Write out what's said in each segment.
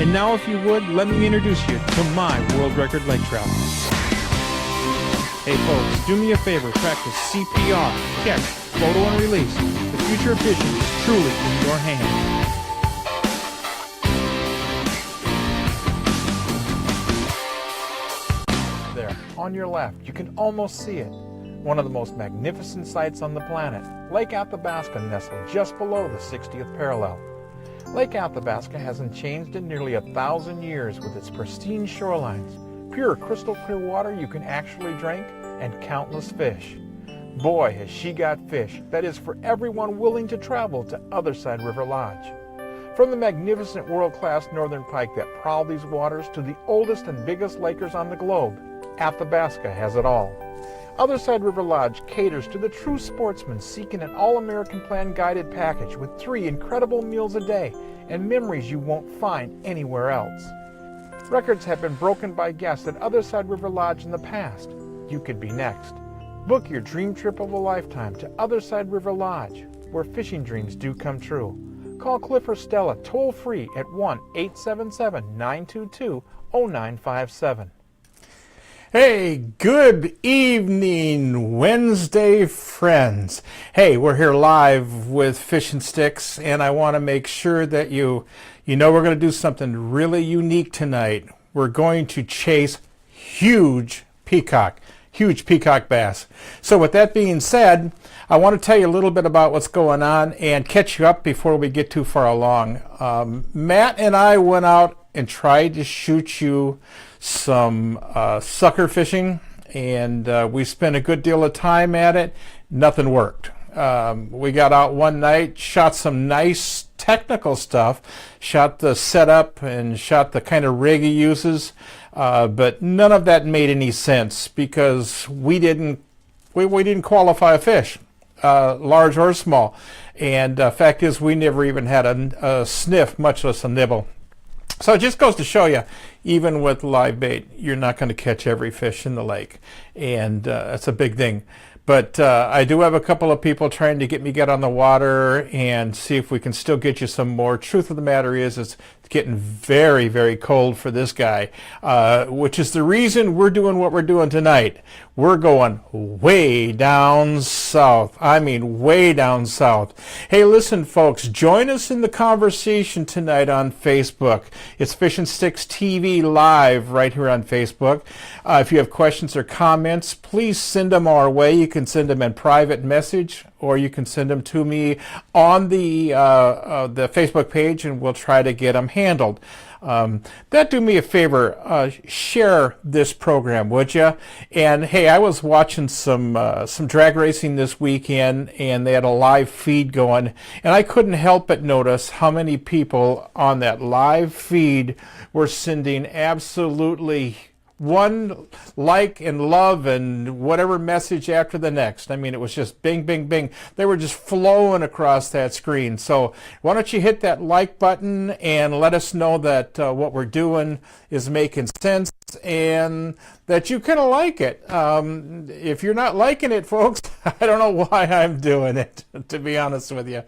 And now, if you would, let me introduce you to my world record lake trout. Hey folks, do me a favor, practice CPR, catch, photo, and release. The future of fishing is truly in your hands. There, on your left, you can almost see it. One of the most magnificent sights on the planet, Lake Athabasca nestled just below the 60th parallel. Lake Athabasca hasn't changed in nearly 1,000 years with its pristine shorelines, pure crystal clear water you can actually drink, and countless fish. Boy, has she got fish that is for everyone willing to travel to Otherside River Lodge. From the magnificent world-class northern pike that prowl these waters to the oldest and biggest lakers on the globe, Athabasca has it all. Otherside River Lodge caters to the true sportsman seeking an all-American plan guided package with 3 incredible meals a day and memories you won't find anywhere else. Records have been broken by guests at Otherside River Lodge in the past. You could be next. Book your dream trip of a lifetime to Otherside River Lodge, where fishing dreams do come true. Call Cliff or Stella toll-free at 1-877-922-0957. Hey, good evening, Wednesday friends. Hey, we're here live with Fish and Sticks, and I want to make sure that you know we're going to do something really unique tonight. We're going to chase huge peacock bass. So with that being said, I want to tell you a little bit about what's going on and catch you up before we get too far along. Matt and I went out and tried to shoot you some sucker fishing, and we spent a good deal of time at it. Nothing worked. We got out one night, shot some nice technical stuff, shot the setup and shot the kind of rig he uses, but none of that made any sense because we didn't qualify a fish, large or small. And fact is, we never even had a sniff, much less a nibble. So it just goes to show you, even with live bait, you're not going to catch every fish in the lake, and that's a big thing. But I do have a couple of people trying to get me get on the water and see if we can still get you some more. Truth of the matter is, it's getting very, very cold for this guy, which is the reason we're doing what we're doing tonight. We're going way down south. I mean, way down south. Hey, listen, folks, join us in the conversation tonight on Facebook. It's FishnStixTV Live right here on Facebook. If you have questions or comments, please send them our way. You can send them in private message, or you can send them to me on the Facebook page, and we'll try to get them handled. That do me a favor, share this program, would you? And hey, I was watching some drag racing this weekend, and they had a live feed going, and I couldn't help but notice how many people on that live feed were sending absolutely one like and love and whatever message after the next. I mean, it was just bing, bing, bing. They were just flowing across that screen. So why don't you hit that like button and let us know that what we're doing is making sense and that you kind of like it. If you're not liking it, folks, I don't know why I'm doing it, to be honest with you.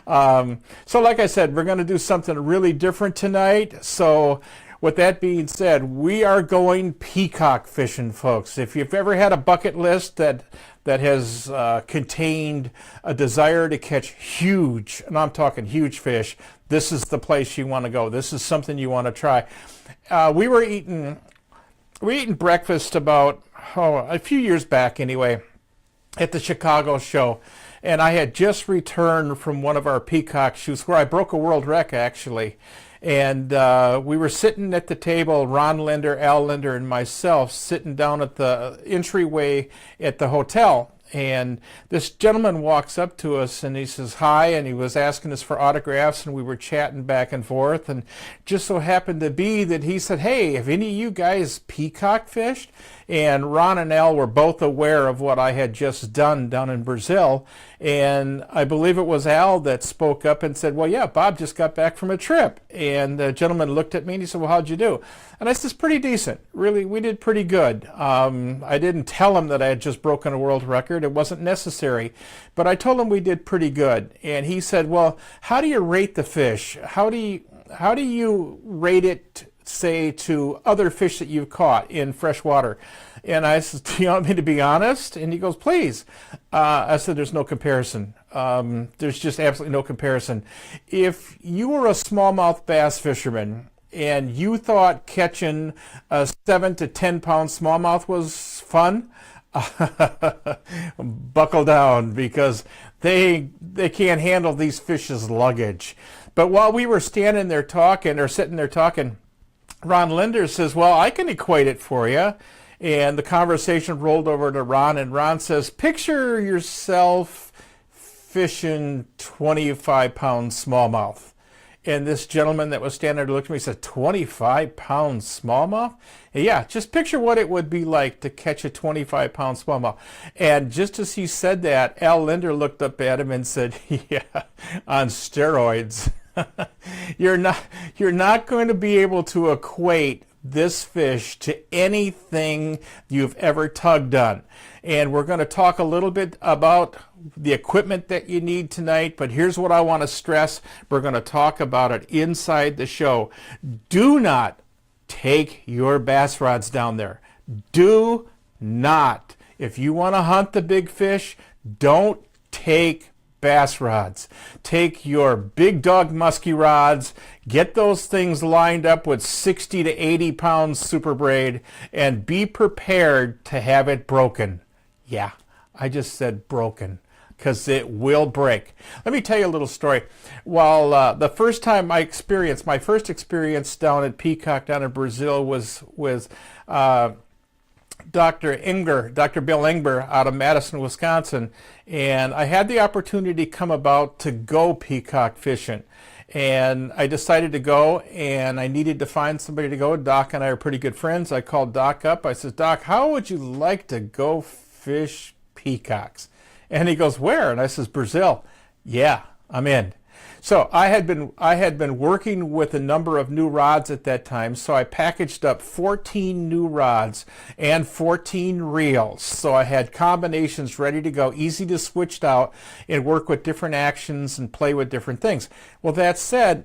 So like I said, we're going to do something really different tonight. So with that being said, we are going peacock fishing, folks. If you've ever had a bucket list that has contained a desire to catch huge, and I'm talking huge fish, this is the place you want to go. This is something you want to try. We were eating breakfast about a few years back anyway at the Chicago show, and I had just returned from one of our peacock shoots where I broke a world rec actually. And we were sitting at the table, Ron Linder, Al Linder, and myself, sitting down at the entryway at the hotel. And this gentleman walks up to us and he says hi, and he was asking us for autographs, and we were chatting back and forth. And just so happened to be that he said, hey, have any of you guys peacock fished? And Ron and Al were both aware of what I had just done down in Brazil. And I believe it was Al that spoke up and said, well, yeah, Bob just got back from a trip. And the gentleman looked at me and he said, well, how'd you do? And I said, pretty decent. Really, we did pretty good. I didn't tell him that I had just broken a world record. It wasn't necessary. But I told him we did pretty good. And he said, well, how do you rate the fish? How do how do you rate it, say, to other fish that you've caught in fresh water? And I said, do you want me to be honest? And he goes, please. I said, there's no comparison. There's just absolutely no comparison. If you were a smallmouth bass fisherman and you thought catching a 7 to 10 pound smallmouth was fun, buckle down, because they can't handle these fish's luggage. But while we were standing there talking, or sitting there talking, Ron Linder says, well, I can equate it for you. And the conversation rolled over to Ron, and Ron says, picture yourself fishing 25-pound smallmouth. And this gentleman that was standing there looked at me and said, 25-pound smallmouth? And yeah, just picture what it would be like to catch a 25-pound smallmouth. And just as he said that, Al Linder looked up at him and said, yeah, on steroids. You're not going to be able to equate this fish to anything you've ever tugged on. And we're going to talk a little bit about the equipment that you need tonight, but here's what I want to stress. We're going to talk about it inside the show. Do not take your bass rods down there. Do not. If you want to hunt the big fish, don't take bass rods. Take your big dog musky rods, get those things lined up with 60 to 80 pounds super braid, and be prepared to have it broken. Yeah, I just said broken, because it will break. Let me tell you a little story. While the first time my first experience down at Peacock down in Brazil was with Dr. Bill Ingber out of Madison, Wisconsin, and I had the opportunity come about to go peacock fishing. And I decided to go, and I needed to find somebody to go. Doc and I are pretty good friends. I called Doc up. I said, Doc, how would you like to go fish peacocks? And he goes, where? And I says, Brazil. Yeah, I'm in. So I had been working with a number of new rods at that time, so I packaged up 14 new rods and 14 reels. So I had combinations ready to go, easy to switch out and work with different actions and play with different things. Well, that said,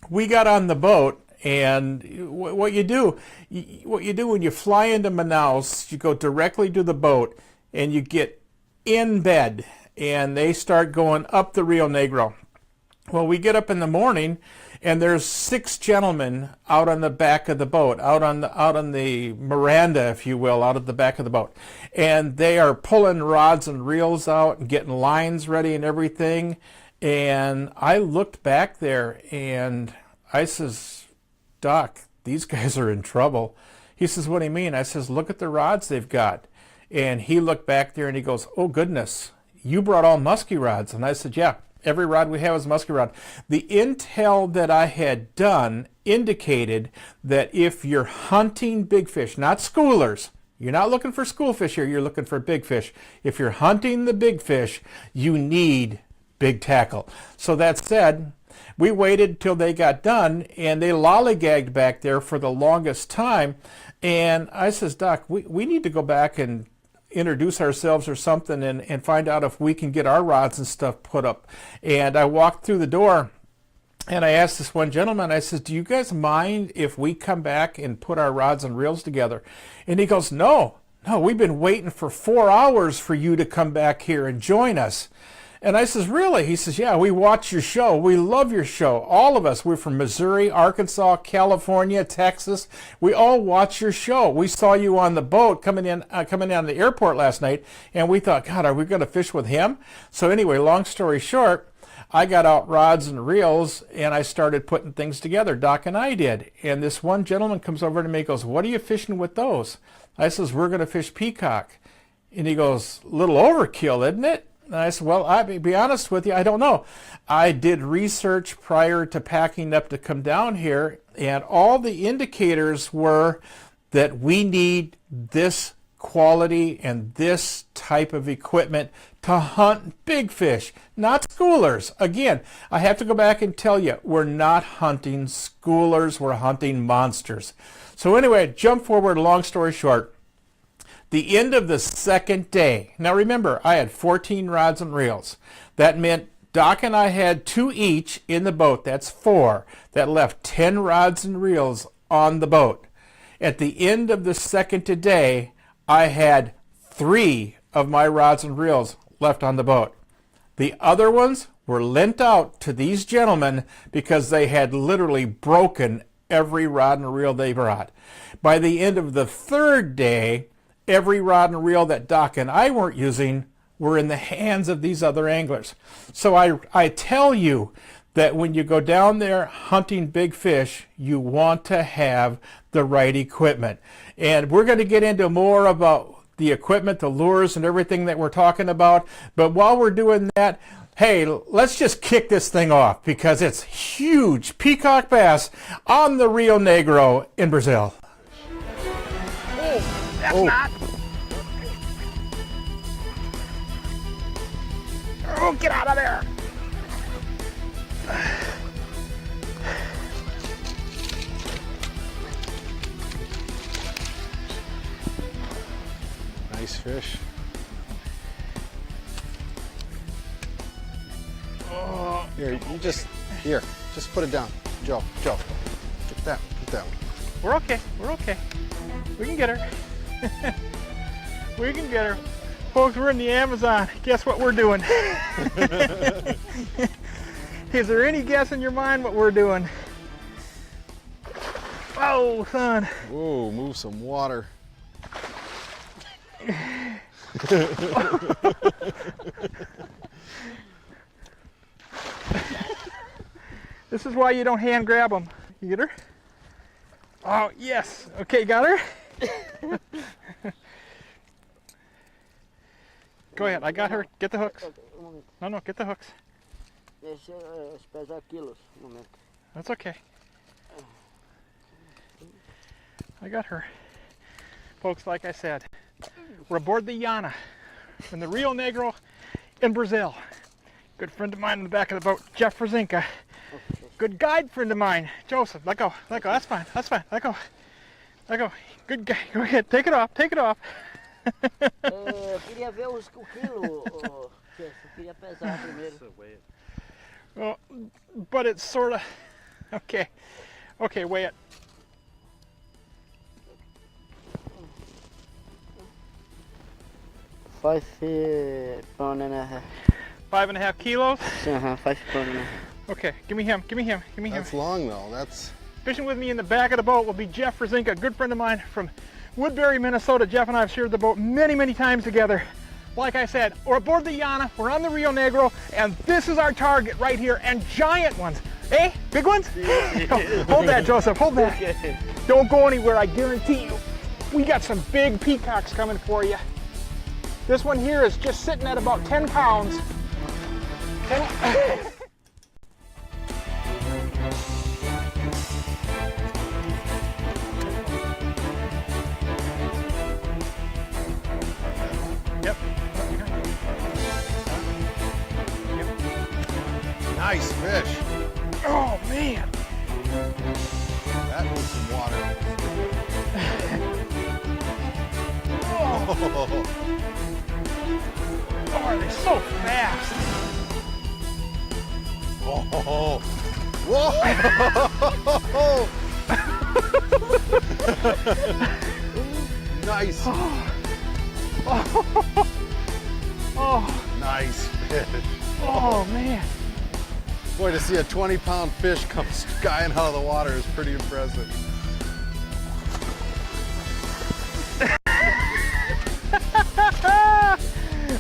we got on the boat, and what you do when you fly into Manaus, you go directly to the boat and you get in bed, and they start going up the Rio Negro. Well, we get up in the morning, and there's 6 gentlemen out on the back of the boat, out on the Miranda, if you will, out at the back of the boat. And they are pulling rods and reels out and getting lines ready and everything. And I looked back there, and I says, Doc, these guys are in trouble. He says, what do you mean? I says, look at the rods they've got. And he looked back there, and he goes, oh, goodness, you brought all musky rods. And I said, yeah. Every rod we have is a musky rod. The intel that I had done indicated that if you're hunting big fish, not schoolers, you're not looking for school fish here, you're looking for big fish. If you're hunting the big fish, you need big tackle. So that said, we waited till they got done, and they lollygagged back there for the longest time. And I says, Doc, we need to go back and introduce ourselves or something and find out if we can get our rods and stuff put up. And I walked through the door, and I asked this one gentleman, I says, do you guys mind if we come back and put our rods and reels together? And he goes, no, we've been waiting for 4 hours for you to come back here and join us. And I says, really? He says, yeah, we watch your show. We love your show. All of us. We're from Missouri, Arkansas, California, Texas. We all watch your show. We saw you on the boat coming in on the airport last night, and we thought, God, are we going to fish with him? So anyway, long story short, I got out rods and reels, and I started putting things together. Doc and I did. And this one gentleman comes over to me and goes, what are you fishing with those? I says, we're going to fish peacock. And he goes, a little overkill, isn't it? And I said, well, I'll be honest with you, I don't know. I did research prior to packing up to come down here, and all the indicators were that we need this quality and this type of equipment to hunt big fish, not schoolers. Again, I have to go back and tell you, we're not hunting schoolers, we're hunting monsters. So anyway, jump forward, long story short. The end of the second day. Now remember, I had 14 rods and reels. That meant Doc and I had 2 each in the boat. That's 4. That left 10 rods and reels on the boat. At the end of the second today, I had 3 of my rods and reels left on the boat. The other ones were lent out to these gentlemen because they had literally broken every rod and reel they brought. By the end of the third day, every rod and reel that Doc and I weren't using were in the hands of these other anglers. So I tell you that when you go down there hunting big fish, you want to have the right equipment. And we're going to get into more about the equipment, the lures, and everything that we're talking about. But while we're doing that, hey, let's just kick this thing off because it's huge peacock bass on the Rio Negro in Brazil. Oh, that's not. Oh, get out of there. Nice fish. Oh. Here, just put it down. Joe, get that one. We're okay. We're okay. We can get her. We can get her. Folks, we're in the Amazon. Guess what we're doing? Is there any guess in your mind what we're doing? Oh, son. Whoa, move some water. This is why you don't hand grab them. You get her? Oh, yes. Okay, got her? Go ahead, I got her. Get the hooks. No, get the hooks. That's okay. I got her. Folks, like I said, we're aboard the Yana from the Rio Negro in Brazil. Good friend of mine in the back of the boat, Jeff Rozinka. Good guide friend of mine, Joseph. Let go. That's fine. Let go. Good guy. Go ahead. Take it off. Queria ver o quilo, Jeff. Queria pesar primeiro. Well, but it's sort of okay. Okay, weigh it. £5 pound and a half. 5.5 kilos. 5 pound and a half. Okay, give me him. That's long though. That's Fishing with me in the back of the boat will be Jeff Rozinka, a good friend of mine from Woodbury, Minnesota. Jeff and I have shared the boat many times together. Like I said, we're aboard the Yana, we're on the Rio Negro, and this is our target right here, and giant ones. Eh? Big ones? Hold that, Joseph, hold that. Okay. Don't go anywhere, I guarantee you. We got some big peacocks coming for you. This one here is just sitting at about 10 pounds. Yep. nice fish. Oh, man. That was some water. Oh, are they so fast? Oh, whoa! Nice. Oh, Nice fish. oh, man. Boy, to see a 20-pound fish come skying out of the water is pretty impressive.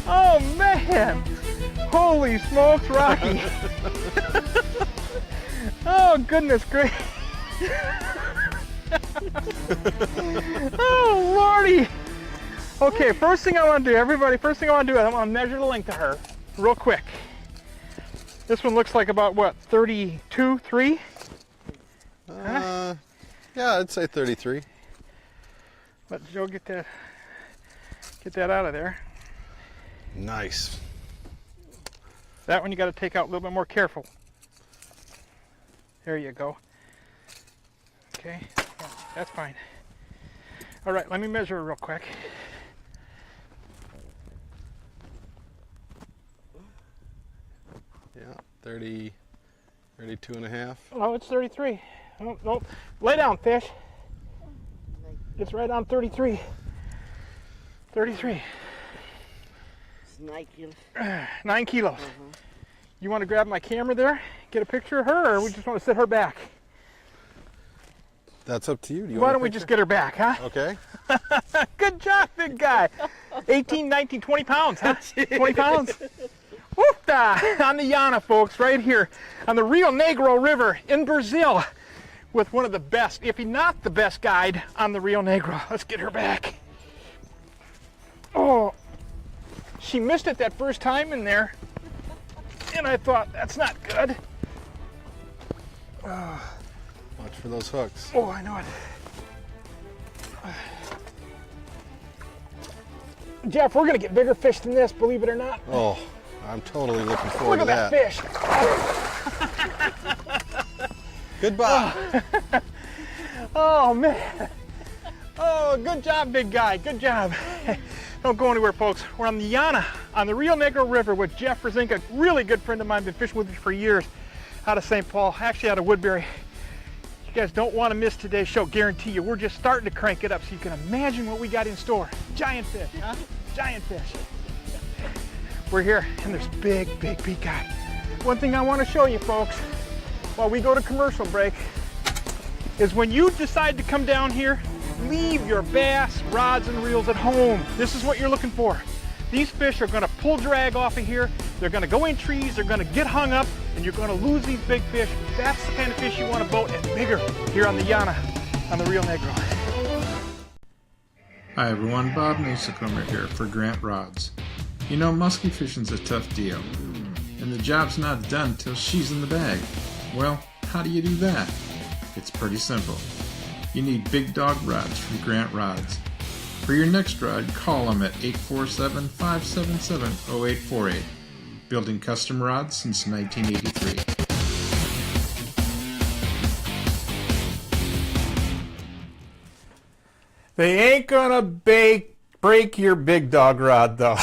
Oh, man. Holy smokes, Rocky. Oh, goodness gracious. Oh, Lordy. Okay, first thing I want to do, everybody, first thing I want to do is I want to measure the length of her real quick. This one looks like about, what, 32, 3? Yeah, I'd say 33. Let Joe get that out of there. Nice. That one you got to take out a little bit more careful. There you go. Okay, yeah, that's fine. All right, let me measure her real quick. Yeah, 30, 32 and a half. Oh, it's 33. Oh, nope. Lay down, fish. It's right on 33. 33. It's 9 kilos. 9 kilos. You want to grab my camera there, get a picture of her, or we just want to sit her back? That's up to you. Do you Why want a don't we picture? just get her back, huh? Okay. Good job, big guy. 18, 19, 20 pounds, huh? 20 pounds. Whoop-da! On the Yana, folks, right here on the Rio Negro River in Brazil with one of the best, if not the best guide on the Rio Negro. Let's get her back. Oh, she missed it that first time in there, and I thought, that's not good. Watch for those hooks. Oh, I know it. Jeff, we're going to get bigger fish than this, believe it or not. Oh, I'm totally looking forward Look to at that. that fish. Goodbye. Oh, man. Oh, good job, big guy. Good job. Don't go anywhere, folks. We're on the Yana, on the Rio Negro River with Jeff Rozinka, really good friend of mine, been fishing with me for years, out of St. Paul, actually out of Woodbury. You guys don't want to miss today's show, guarantee you. We're just starting to crank it up so you can imagine what we got in store. Giant fish, huh? Giant fish. We're here, and there's big, big peacock. One thing I want to show you, folks, while we go to commercial break, is when you decide to come down here, leave your bass, rods, and reels at home. This is what you're looking for. These fish are going to pull drag off of here. They're going to go in trees. They're going to get hung up, and you're going to lose these big fish. That's the kind of fish you want to boat, and bigger here on the Yana, on the Rio Negro. Hi everyone, Bob Mehsikomer here for Grant Rods. You know, musky fishing's a tough deal, and the job's not done till she's in the bag. Well, how do you do that? It's pretty simple. You need big dog rods from Grant Rods. For your next rod, call them at 847-577-0848. Building custom rods since 1983. They ain't gonna break your big dog rod, though.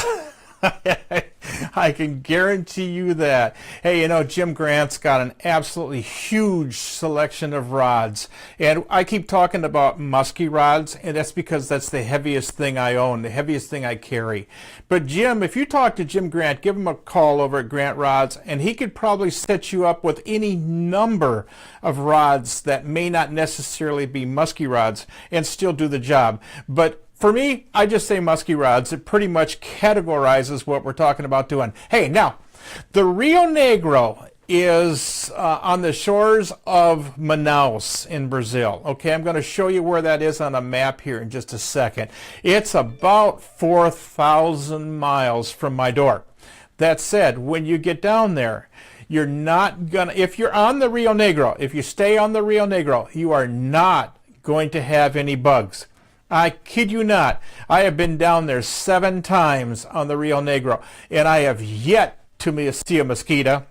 I can guarantee you that. Hey, you know, Jim Grant's got an absolutely huge selection of rods. And I keep talking about musky rods, and that's because that's the heaviest thing I own, the heaviest thing I carry. But Jim, if you talk to Jim Grant, give him a call over at Grant Rods, and he could probably set you up with any number of rods that may not necessarily be musky rods and still do the job. But for me, I just say musky rods. It pretty much categorizes what we're talking about doing. Hey, now, the Rio Negro is on the shores of Manaus in Brazil. Okay, I'm going to show you where that is on a map here in just a second. It's about 4,000 miles from my door. That said, when you get down there, you're not going to, if you're on the Rio Negro, if you stay on the Rio Negro, you are not going to have any bugs. I kid you not. I have been down there 7 times on the Rio Negro, and I have yet to see a mosquito.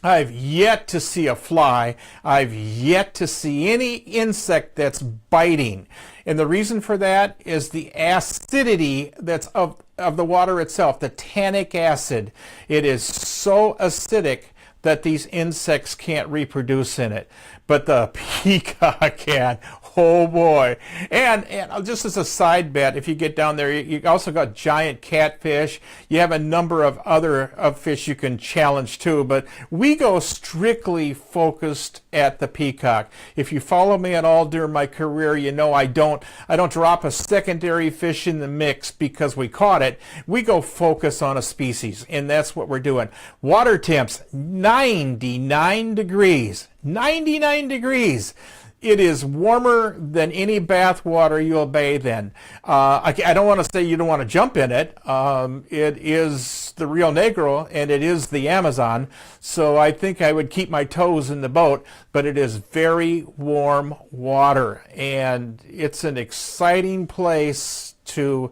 I've yet to see a fly. I've yet to see any insect that's biting. And the reason for that is the acidity that's of the water itself, the tannic acid. It is so acidic that these insects can't reproduce in it. But the peacock can. Oh boy. And just as a side bet, if you get down there, you also got giant catfish. You have a number of other fish you can challenge too, but we go strictly focused at the peacock. If you follow me at all during my career, you know I don't drop a secondary fish in the mix because we caught it. We go focus on a species, and that's what we're doing. Water temps, 99 degrees. 99 degrees. It is warmer than any bath water you'll bathe in. I don't want to say you don't want to jump in it. It is the Rio Negro and it is the Amazon, so I think I would keep my toes in the boat, but it is very warm water, and it's an exciting place to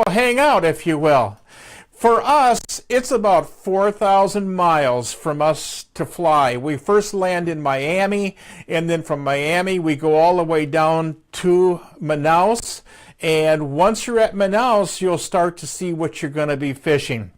hang out, if you will. For us, it's about 4,000 miles from us to fly. We first land in Miami, and then from Miami we go all the way down to Manaus. And once you're at Manaus, you'll start to see what you're going to be fishing.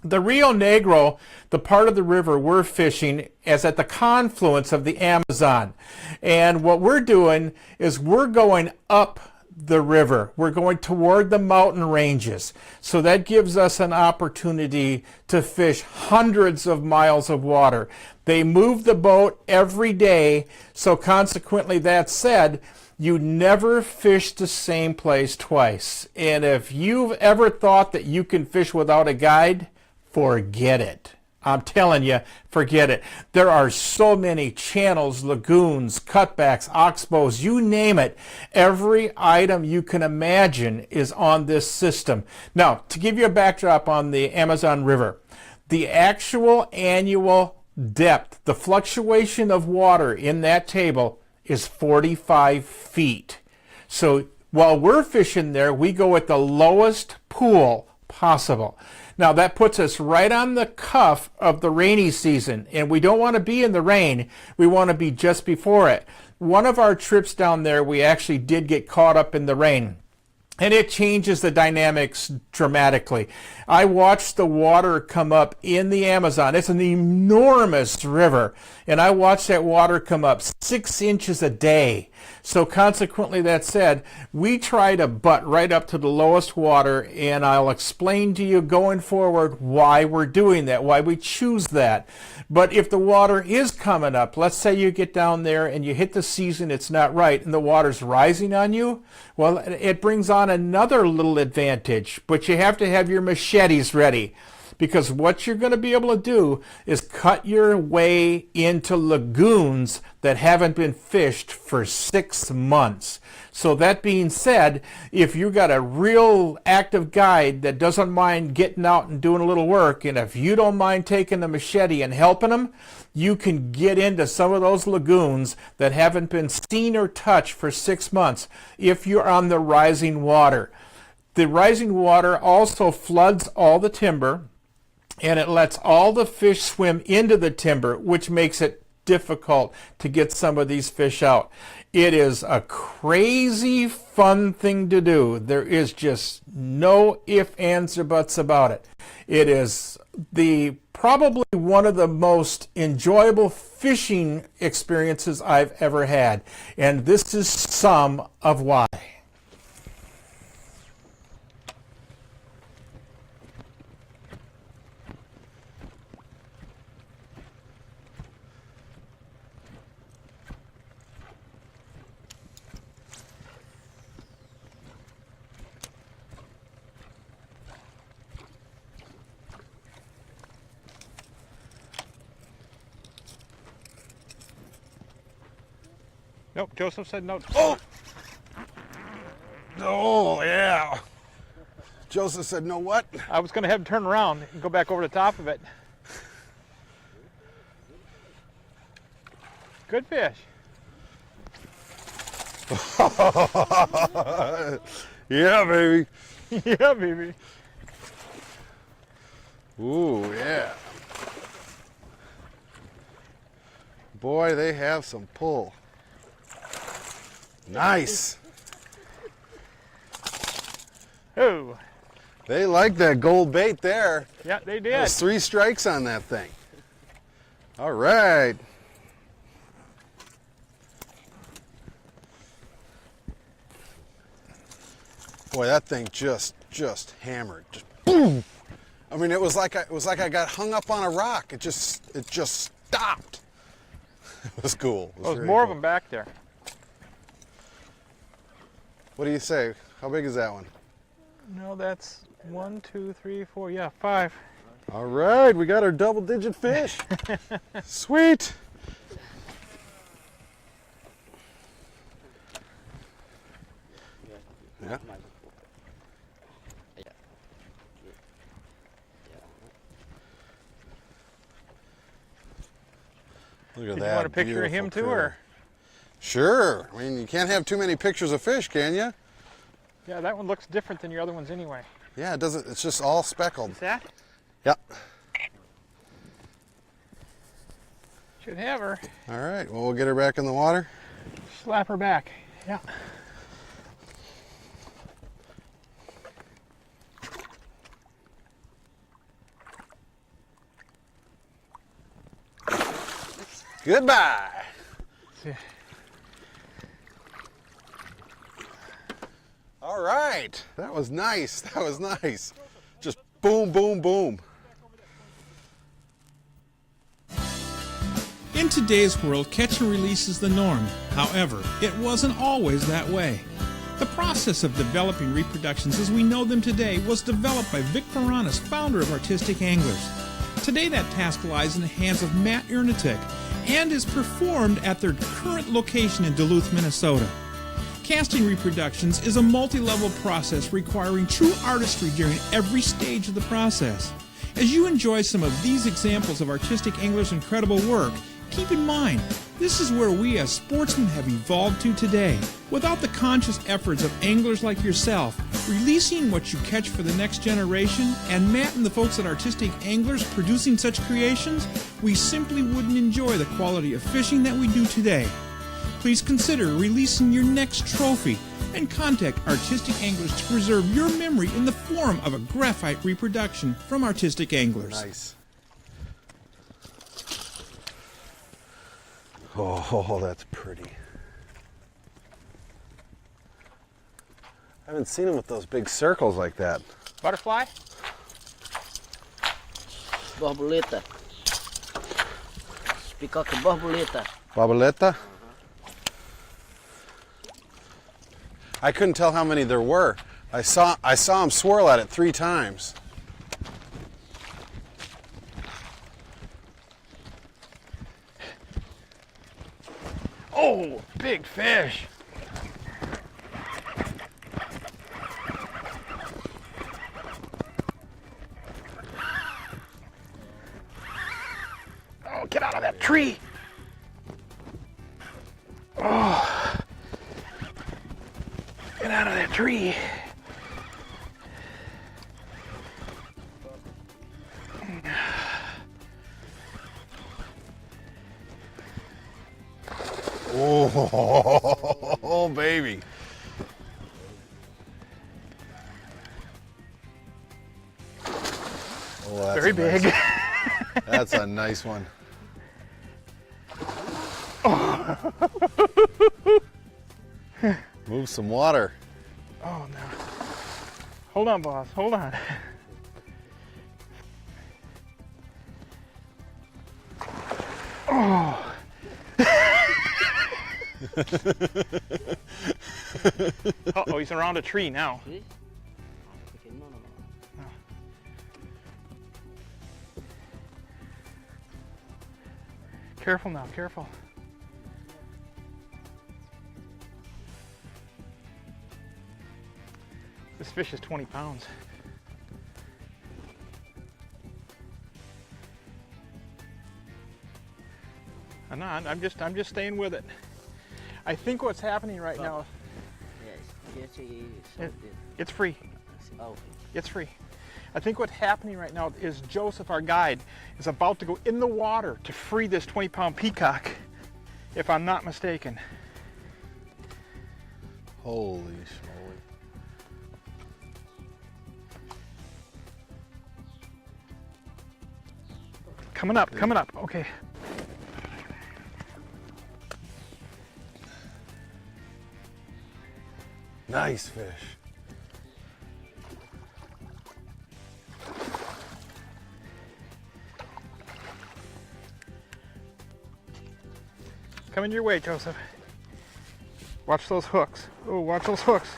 The Rio Negro, the part of the river we're fishing, is at the confluence of the Amazon. And what we're doing is we're going up the river. We're going toward the mountain ranges. So that gives us an opportunity to fish hundreds of miles of water. They move the boat every day, so consequently, that said, you never fish the same place twice. And if you've ever thought that you can fish without a guide, forget it. I'm telling you, forget it. There are so many channels, lagoons, cutbacks, oxbows, you name it. Every item you can imagine is on this system. Now, to give you a backdrop on the Amazon River, the actual annual depth, the fluctuation of water in that table is 45 feet. So while we're fishing there, we go at the lowest pool possible. Now that puts us right on the cuff of the rainy season, and we don't want to be in the rain. We want to be just before it. One of our trips down there, we actually did get caught up in the rain, and it changes the dynamics dramatically. I watched the water come up in the Amazon. It's an enormous river, and I watched that water come up 6 inches a day. So consequently, that said, we try to butt right up to the lowest water, and I'll explain to you going forward why we're doing that, why we choose that. But if the water is coming up, let's say you get down there and you hit the season, it's not right, and the water's rising on you, well, it brings on another little advantage, but you have to have your machetes ready. Because what you're going to be able to do is cut your way into lagoons that haven't been fished for 6 months. So that being said, if you've got a real active guide that doesn't mind getting out and doing a little work, and if you don't mind taking the machete and helping them, you can get into some of those lagoons that haven't been seen or touched for 6 months if you're on the rising water. The rising water also floods all the timber, and it lets all the fish swim into the timber, which makes it difficult to get some of these fish out. It is a crazy fun thing to do. There is just no ifs, ands, or buts about it. It is probably one of the most enjoyable fishing experiences I've ever had, and this is some of why. Nope, Joseph said no. Oh! Oh, yeah. Joseph said, no what? I was going to have him turn around and go back over the top of it. Good fish. Yeah, baby. Yeah, baby. Ooh, yeah. Boy, they have some pull. Nice. Oh. They like that gold bait there. Yeah, they did. There's 3 strikes on that thing. All right. Boy, that thing just hammered. Just boom. I mean, it was like I got hung up on a rock. It just stopped. It was cool. It was There's very more of cool. them back there. What do you say? How big is that one? No, that's 1, 2, 3, 4. Yeah, 5. All right, we got our double-digit fish. Sweet. Yeah. Look at Did that. you want a picture of him beautiful too, critter. or? Sure. I mean, you can't have too many pictures of fish, can you? Yeah, that one looks different than your other ones anyway. Yeah, it doesn't. It's just all speckled. Is that? Yep. Should have her. All right. Well, we'll get her back in the water. Slap her back. Yeah. Goodbye. All right. That was nice. That was nice. Just boom, boom, boom. In today's world, catch and release is the norm. However, it wasn't always that way. The process of developing reproductions as we know them today was developed by Vic Varanis, founder of Artistic Anglers. Today that task lies in the hands of Matt Ernetic and is performed at their current location in Duluth, Minnesota. Casting reproductions is a multi-level process requiring true artistry during every stage of the process. As you enjoy some of these examples of Artistic Anglers' incredible work, keep in mind, this is where we as sportsmen have evolved to today. Without the conscious efforts of anglers like yourself, releasing what you catch for the next generation, and Matt and the folks at Artistic Anglers producing such creations, we simply wouldn't enjoy the quality of fishing that we do today. Please consider releasing your next trophy and contact Artistic Anglers to preserve your memory in the form of a graphite reproduction from Artistic Anglers. Nice. Oh, that's pretty. I haven't seen them with those big circles like that. Butterfly? Borboleta. Peacock borboleta. Babaleta? I couldn't tell how many there were. I saw him swirl at it 3 times. Oh, big fish. Oh, get out of that tree. Oh, get out of that tree. Oh, baby. Oh, that's Very big. Nice, that's a nice one. Move some water. Oh, no. Hold on, boss. Hold on. Oh. Uh-oh, he's around a tree now. See? Okay, no. Careful now, careful. This fish is 20 pounds. I'm just staying with it. I think what's happening right now, Yes, something. it's free. Oh, It's free. I think what's happening right now is Joseph, our guide, is about to go in the water to free this 20-pound peacock, if I'm not mistaken. Holy schmoly. Coming up, coming up. Okay. Nice fish. Coming your way, Joseph. Watch those hooks. Oh, watch those hooks.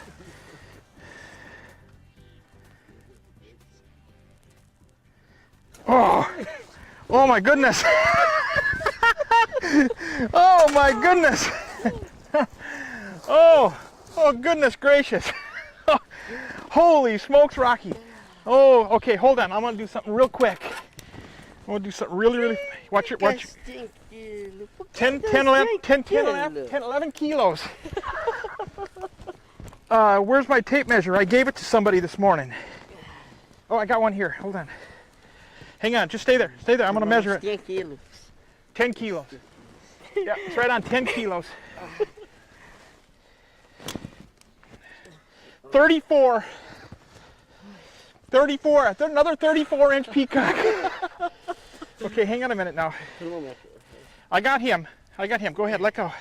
Oh, oh my goodness. Oh my goodness. Oh, oh goodness gracious. Holy smokes, Rocky. Oh, okay, hold on. I'm gonna do something real quick. I'm gonna do something really, watch your, 10, 11 kilos. Where's my tape measure? I gave it to somebody this morning. Oh, I got one here. Hold on. Hang on. Just stay there. Stay there. I'm going to measure it. 10 kilos. 10 kilos. Yeah, it's right on 10 kilos. 34. 34. Another 34-inch peacock. Okay, hang on a minute now. I got him. Go ahead, let go.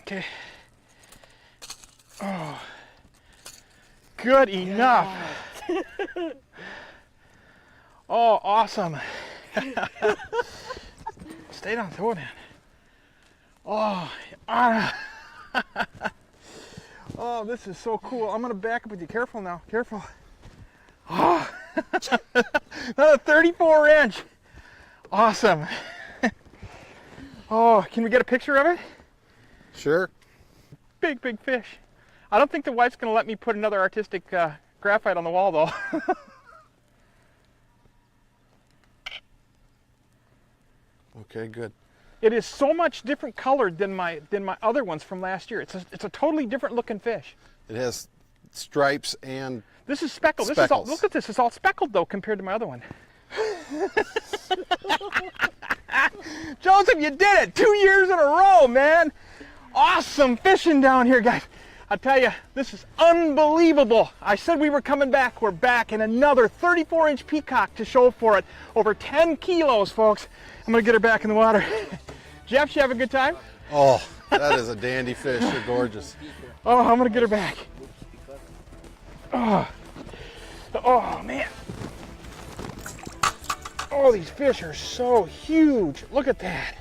Okay. Oh, good enough. Oh, awesome. Stay down, throw it in. Oh, oh, this is so cool. I'm gonna back up with you. Careful now, careful. Oh, another 34 inch. Awesome. Oh, can we get a picture of it? Sure. Big, big fish. I don't think the wife's gonna let me put another artistic graphite on the wall though. Okay, good. It is so much different colored than my other ones from last year. It's a totally different looking fish. It has stripes and This is speckled. This speckles. is all, look at this. It's all speckled though compared to my other one. Joseph, you did it! 2 years in a row, man. Awesome fishing down here, guys. I tell you, this is unbelievable. I said we were coming back. We're back, and another 34-inch peacock to show for it. Over 10 kilos, folks. I'm gonna get her back in the water. Jeff, you have a good time? Oh, that is a dandy fish. They're gorgeous. Oh, I'm gonna get her back. Oh, oh man. Oh, these fish are so huge. Look at that.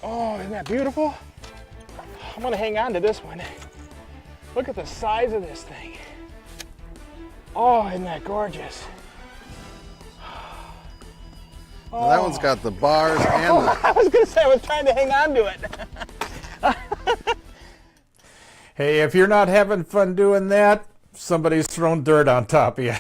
Oh, isn't that beautiful? I'm gonna hang on to this one. Look at the size of this thing. Oh, isn't that gorgeous? Well, that one's got the bars and the... I was gonna say I was trying to hang on to it. Hey, if you're not having fun doing that, somebody's thrown dirt on top of you.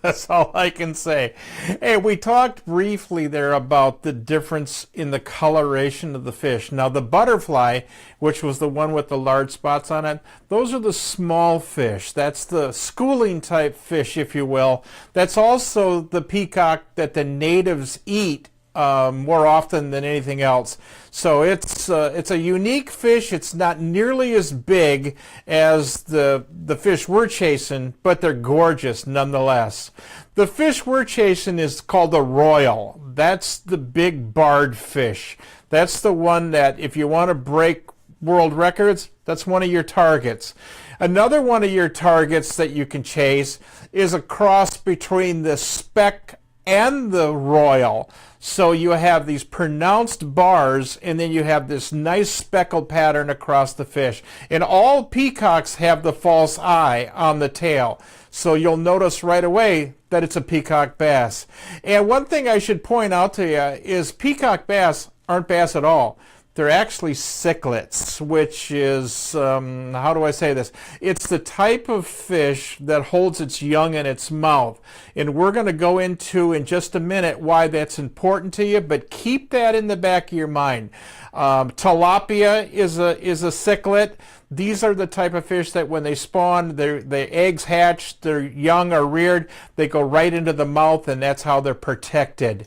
That's all I can say. Hey, we talked briefly there about the difference in the coloration of the fish. Now, the butterfly, which was the one with the large spots on it, those are the small fish. That's the schooling type fish, if you will. That's also the peacock that the natives eat more often than anything else. So it's a unique fish. It's not nearly as big as the fish we're chasing, but they're gorgeous nonetheless. The fish we're chasing is called the royal. That's the big barred fish. That's the one that if you want to break world records, that's one of your targets. Another one of your targets that you can chase is a cross between the speck and the royal. So you have these pronounced bars, and then you have this nice speckled pattern across the fish. And all peacocks have the false eye on the tail. So you'll notice right away that it's a peacock bass. And one thing I should point out to you is peacock bass aren't bass at all. They're actually cichlids, which is, how do I say this? It's the type of fish that holds its young in its mouth. And we're going to go into in just a minute why that's important to you, but keep that in the back of your mind. Tilapia is a cichlid. These are the type of fish that when they spawn, the eggs hatch, their young are reared, they go right into the mouth, and that's how they're protected.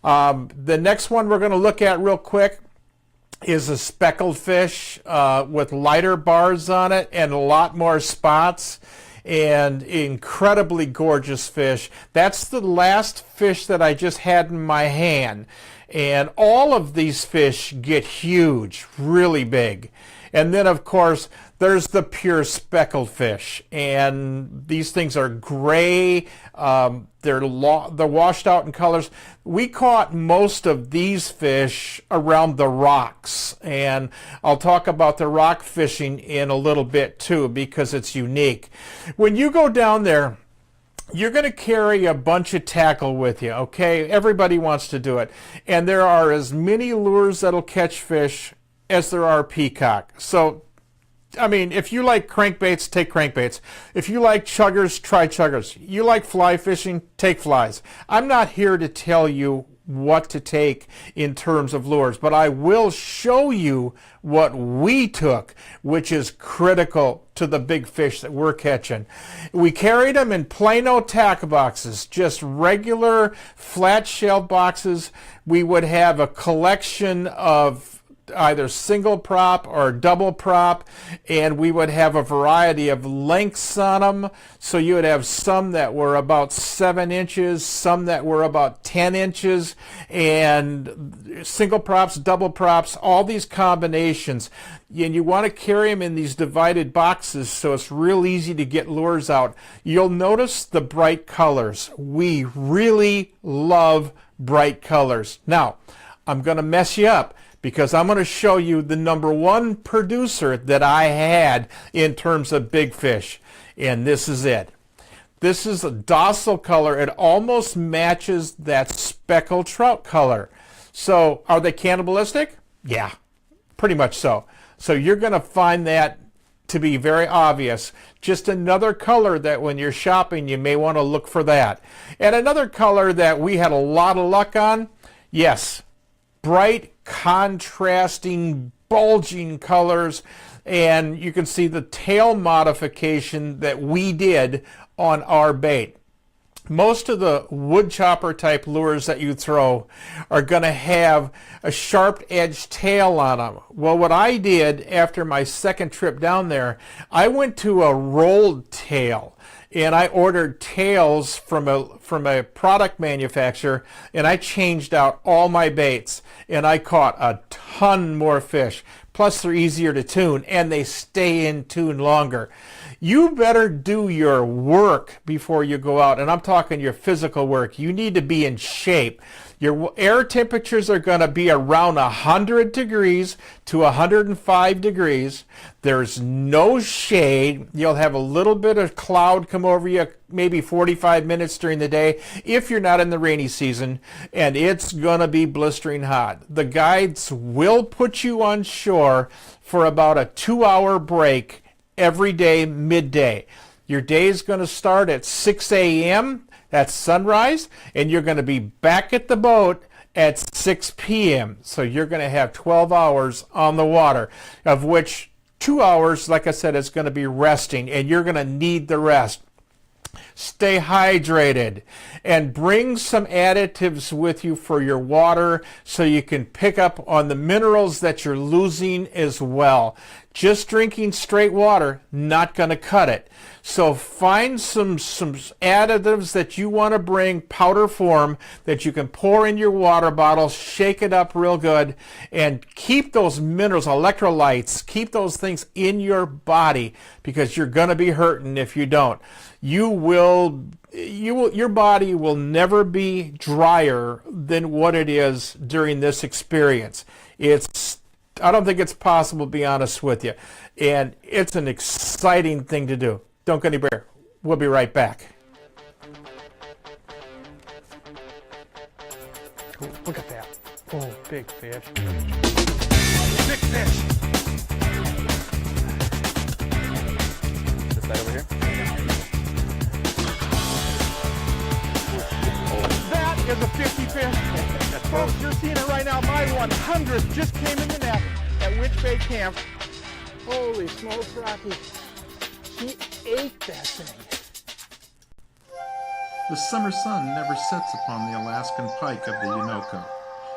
The next one we're going to look at real quick is a speckled fish with lighter bars on it and a lot more spots, and incredibly gorgeous fish. That's the last fish that I just had in my hand, and all of these fish get huge, really big. And then of course there's the pure speckled fish, and these things are gray. They're washed out in colors. We caught most of these fish around the rocks, and I'll talk about the rock fishing in a little bit too, because it's unique. When you go down there, you're going to carry a bunch of tackle with you, okay? Everybody wants to do it. And there are as many lures that'll catch fish as there are peacock. So, I mean, if you like crankbaits, take crankbaits. If you like chuggers, try chuggers. You like fly fishing, take flies. I'm not here to tell you what to take in terms of lures, but I will show you what we took, which is critical to the big fish that we're catching. We carried them in Plano tackle boxes, just regular flat shell boxes. We would have a collection of either single prop or double prop, and we would have a variety of lengths on them. So you would have some that were about 7 inches, some that were about 10 inches, and single props, double props, all these combinations. And you want to carry them in these divided boxes so it's real easy to get lures out. You'll notice the bright colors. We really love bright colors. Now, I'm going to mess you up, because I'm going to show you the #1 producer that I had in terms of big fish. And this is it. This is a docile color. It almost matches that speckled trout color. So are they cannibalistic? Yeah, pretty much so. So you're going to find that to be very obvious. Just another color that when you're shopping, you may want to look for that. And another color that we had a lot of luck on, yes, bright, contrasting, bulging colors, and you can see the tail modification that we did on our bait. Most of the wood chopper type lures that you throw are going to have a sharp edged tail on them. Well, what I did after my second trip down there, I went to a rolled tail, and I ordered tails from a product manufacturer, and I changed out all my baits, and I caught a ton more fish. Plus, they're easier to tune, and they stay in tune longer. You better do your work before you go out, and I'm talking your physical work. You need to be in shape. Your air temperatures are going to be around 100 degrees to 105 degrees. There's no shade. You'll have a little bit of cloud come over you, maybe 45 minutes during the day if you're not in the rainy season, and it's going to be blistering hot. The guides will put you on shore for about a 2-hour break every day, midday. Your day is going to start at 6 a.m., that's sunrise, and you're going to be back at the boat at 6 p.m. So you're going to have 12 hours on the water, of which 2 hours, like I said, is going to be resting, and you're going to need the rest. Stay hydrated and bring some additives with you for your water so you can pick up on the minerals that you're losing as well. Just drinking straight water, not going to cut it. So find some additives that you want to bring, powder form, that you can pour in your water bottle, shake it up real good, and keep those minerals, electrolytes, keep those things in your body, because you're going to be hurting if you don't. Your body will never be drier than what it is during this experience. I don't think it's possible, to be honest with you. And it's an exciting thing to do. Don't go anywhere. We'll be right back. Oh, look at that. Oh, big fish. Big fish. This side over here. That is a 50 fish. Folks, you're seeing it right now. My 100th just came in the net at Witch Camp. Holy smokes, Rocky. He ate that thing. The summer sun never sets upon the Alaskan pike of the Uinoko,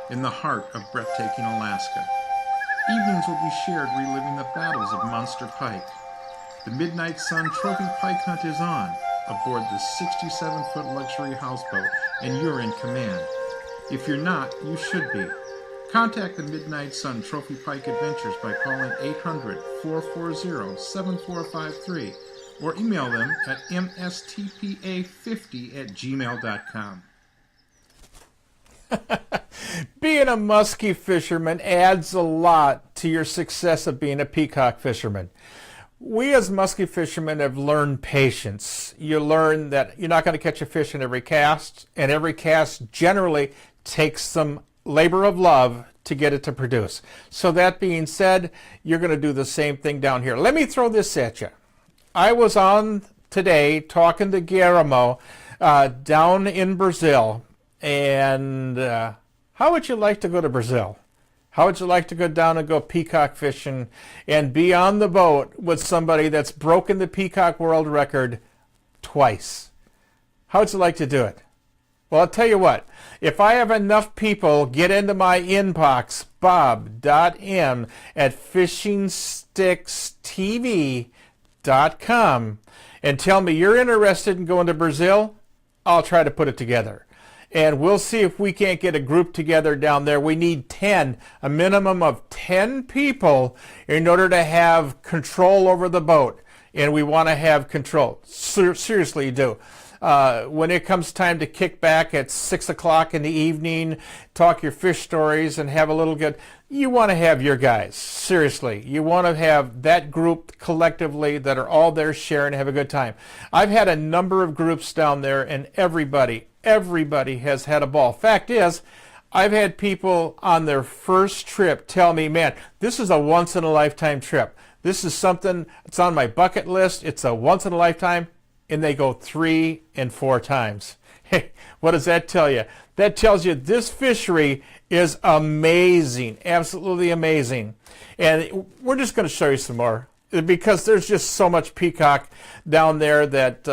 in the heart of breathtaking Alaska. Evenings will be shared reliving the battles of monster pike. The Midnight Sun Trophy Pike Hunt is on, aboard the 67-foot luxury houseboat, and you're in command. If you're not, you should be. Contact the Midnight Sun Trophy Pike Adventures by calling 800-440-7453 or email them at mstpa50@gmail.com. Being a muskie fisherman adds a lot to your success of being a peacock fisherman. We as muskie fishermen have learned patience. You learn that you're not going to catch a fish in every cast, and every cast generally takes some labor of love to get it to produce. So that being said, you're going to do the same thing down here. Let me throw this at you. I was on today talking to Guillermo down in Brazil, and how would you like to go to Brazil? How would you like to go down and go peacock fishing and be on the boat with somebody that's broken the peacock world record twice? How would you like to do it? Well, I'll tell you what. If I have enough people get into my inbox, Bob.m at FishnStixTV.com, and tell me you're interested in going to Brazil, I'll try to put it together. And we'll see if we can't get a group together down there. We need 10, a minimum of 10 people in order to have control over the boat. And we want to have control. Seriously, you do. When it comes time to kick back at 6 o'clock in the evening, talk your fish stories and have a little good, you want to have your guys. Seriously, you want to have that group collectively that are all there sharing and have a good time. I've had a number of groups down there, and everybody has had a ball. Fact is, I've had people on their first trip tell me, man, this is a once-in-a-lifetime trip. This is something, it's on my bucket list. It's a once-in-a-lifetime. And they go 3 and 4 times. Hey, what does that tell you? That tells you this fishery is amazing, absolutely amazing. And we're just going to show you some more because there's just so much peacock down there that,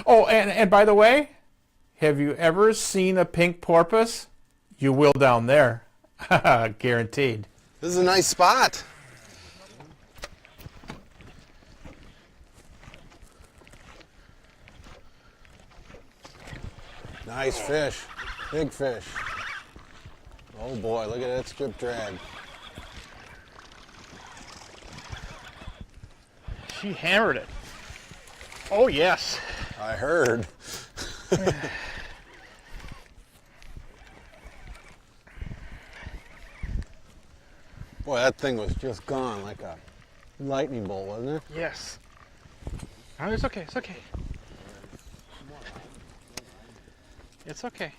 oh, and by the way, have you ever seen a pink porpoise? You will down there, guaranteed. This is a nice spot. Nice fish, big fish. Oh boy, look at that strip drag. She hammered it. Oh yes. I heard. Boy, that thing was just gone like a lightning bolt, wasn't it? Yes. Oh, it's okay, it's okay. It's okay.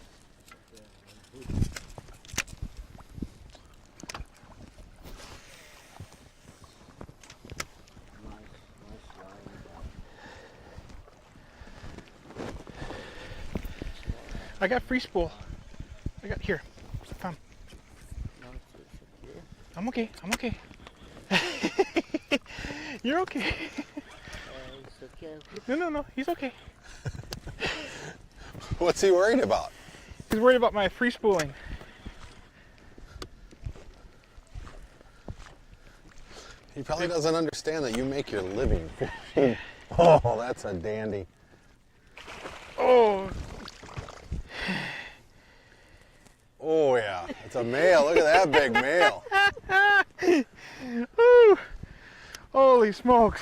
I got free spool. I got here. Come. I'm okay. I'm okay. You're okay. No. He's okay. What's he worried about? He's worried about my free spooling. He probably doesn't understand that you make your living fishing. Oh, that's a dandy. Oh. Oh yeah, it's a male. Look at that big male. Ooh. Holy smokes.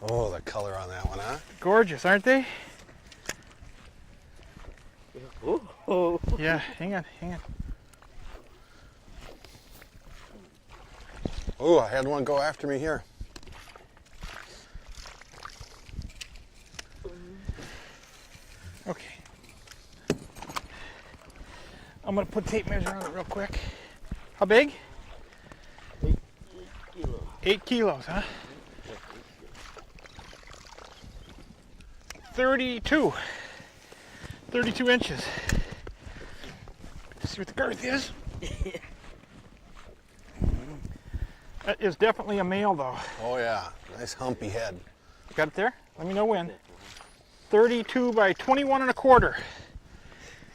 Oh, the color on that one, huh? Gorgeous, aren't they? Oh. Yeah, hang on. Oh, I had one go after me here. Okay. I'm gonna put tape measure on it real quick. How big? 8 kilos. 8 kilos, huh? 32 inches. See what the girth is? That is definitely a male though. Oh yeah, nice humpy head. Got it there? Let me know when. 32 by 21 and a quarter.